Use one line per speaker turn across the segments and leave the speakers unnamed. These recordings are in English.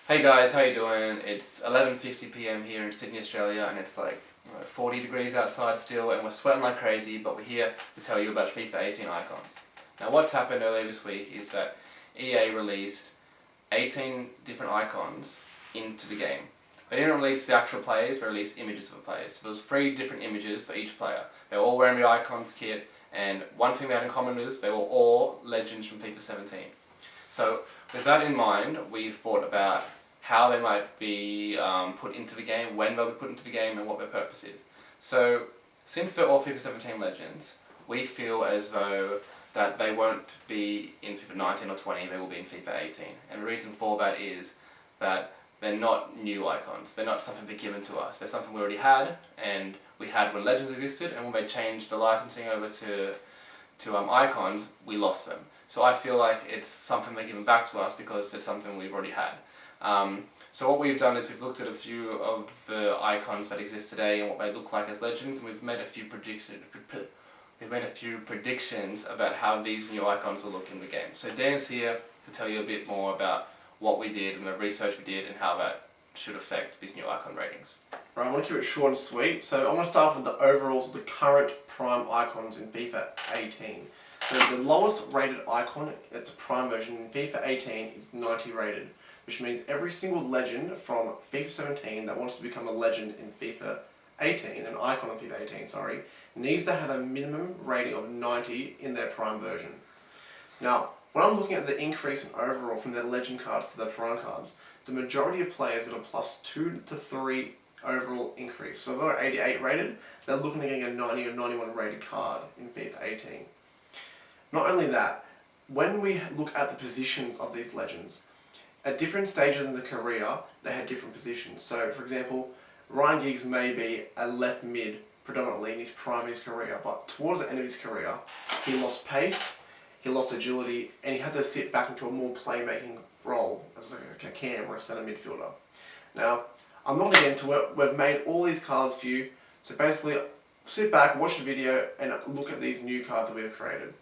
Hey guys, how you doing? It's 11:50 p.m. here in Sydney, Australia, and it's like 40 degrees outside still, and we're sweating like crazy, but we're here to tell you about FIFA 18 icons. Now what's happened earlier this week is that EA released 18 different icons into the game. They didn't release the actual players, they released images of the players. So there was 3 different images for each player. They were all wearing the icons kit, and one thing they had in common is they were all legends from FIFA 17. So with that in mind, we've thought about how they might be put into the game, when they'll be put into the game, and what their purpose is. So, since they're all FIFA 17 legends, we feel as though that they won't be in FIFA 19 or 20, they will be in FIFA 18. And the reason for that is that they're not new icons. They're not something they're given to us. They're something we already had, and we had when Legends existed, and when they changed the licensing over to icons, we lost them. So I feel like it's something they're giving back to us because it's something we've already had. So what we've done is we've looked at a few of the icons that exist today and what they look like as legends, and we've made a few predictions about how these new icons will look in the game. So Dan's here to tell you a bit more about what we did and the research we did and how that should affect these new icon ratings.
Right, I want to keep it short and sweet. So I want to start off with the overalls of the current prime icons in FIFA 18. So the lowest rated icon, it's a prime version in FIFA 18, is 90 rated, which means every single legend from FIFA 17 that wants to become a legend in FIFA 18, an icon in FIFA 18, sorry, needs to have a minimum rating of 90 in their prime version. Now, when I'm looking at the increase in overall from their legend cards to their prime cards, the majority of players got a plus 2 to 3 overall increase. So if they're 88 rated, they're looking at getting a 90 or 91 rated card in FIFA 18. Not only that, when we look at the positions of these legends, at different stages in the career, they had different positions. So, for example, Ryan Giggs may be a left mid predominantly in his prime of his career, but towards the end of his career, he lost pace, he lost agility, and he had to sit back into a more playmaking role as like a cam or a centre midfielder. Now, I'm not going to get into it. We've made all these cards for you. So basically, sit back, watch the video, and look at these new cards that we have created.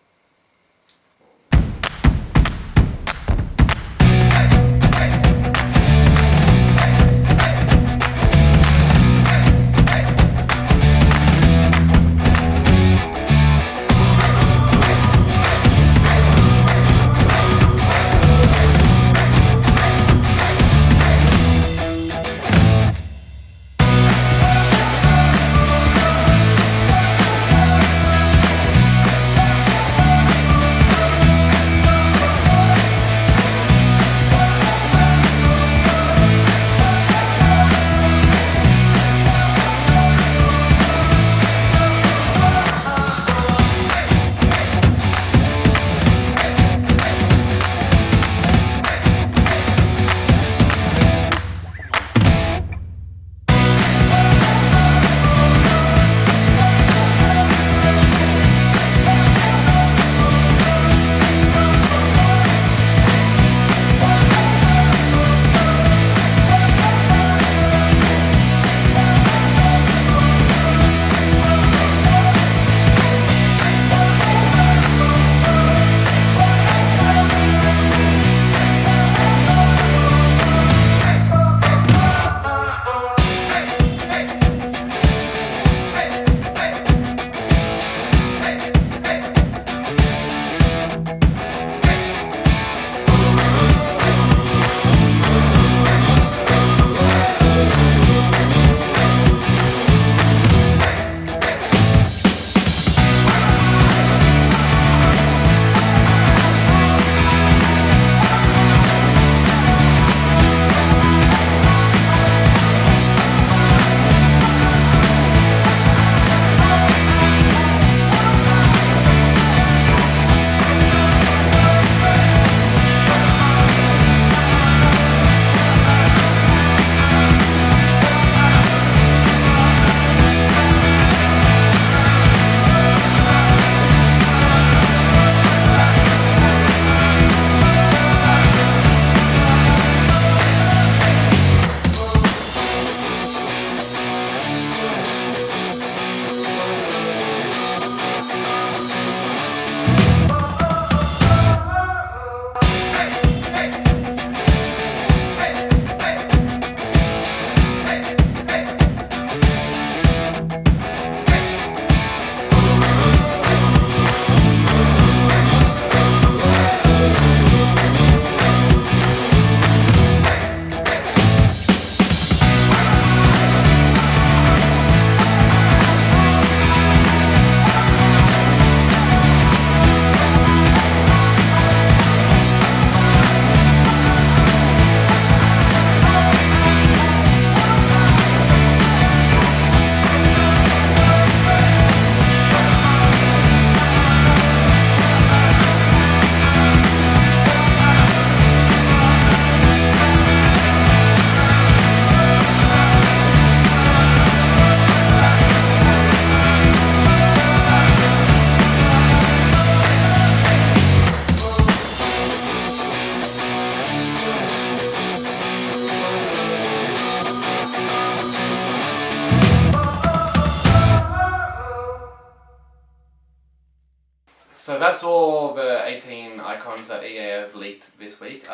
saw the 18 icons that EA have leaked this week.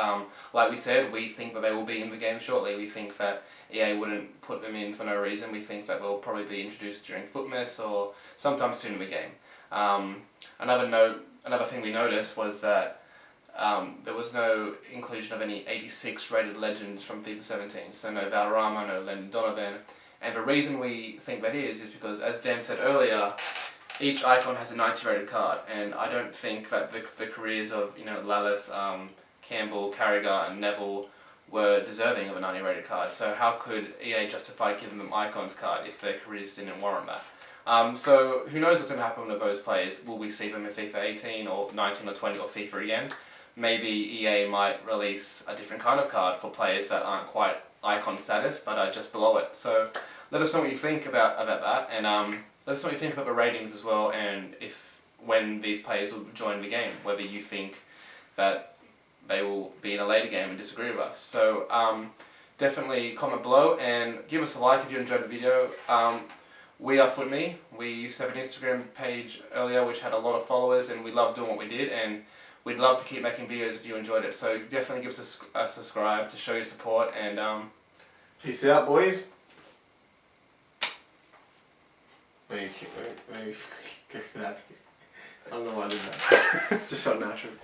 Like we said, we think that they will be in the game shortly. We think that EA wouldn't put them in for no reason. We think that they'll probably be introduced during Footmess or sometime soon in the game. Another thing we noticed was that there was no inclusion of any 86 rated legends from FIFA 17. So no Valderrama, no Landon Donovan. And the reason we think that is because, as Dan said earlier, each icon has a 90 rated card, and I don't think that the careers of Lallis, Campbell, Carragher and Neville were deserving of a 90 rated card. So how could EA justify giving them icons card if their careers didn't warrant that? So who knows what's going to happen with those players? Will we see them in FIFA 18 or 19 or 20 or FIFA again? Maybe EA might release a different kind of card for players that aren't quite icon status but are just below it. So let us know what you think about that, and let us know what you think about the ratings as well, and when these players will join the game, whether you think that they will be in a later game and disagree with us. So definitely comment below and give us a like if you enjoyed the video. We are FootMe. We used to have an Instagram page earlier which had a lot of followers, and we loved doing what we did, and we'd love to keep making videos if you enjoyed it. So definitely give us a subscribe to show your support, and
peace out, boys. Maybe go that. I don't know why I did that. Just felt natural.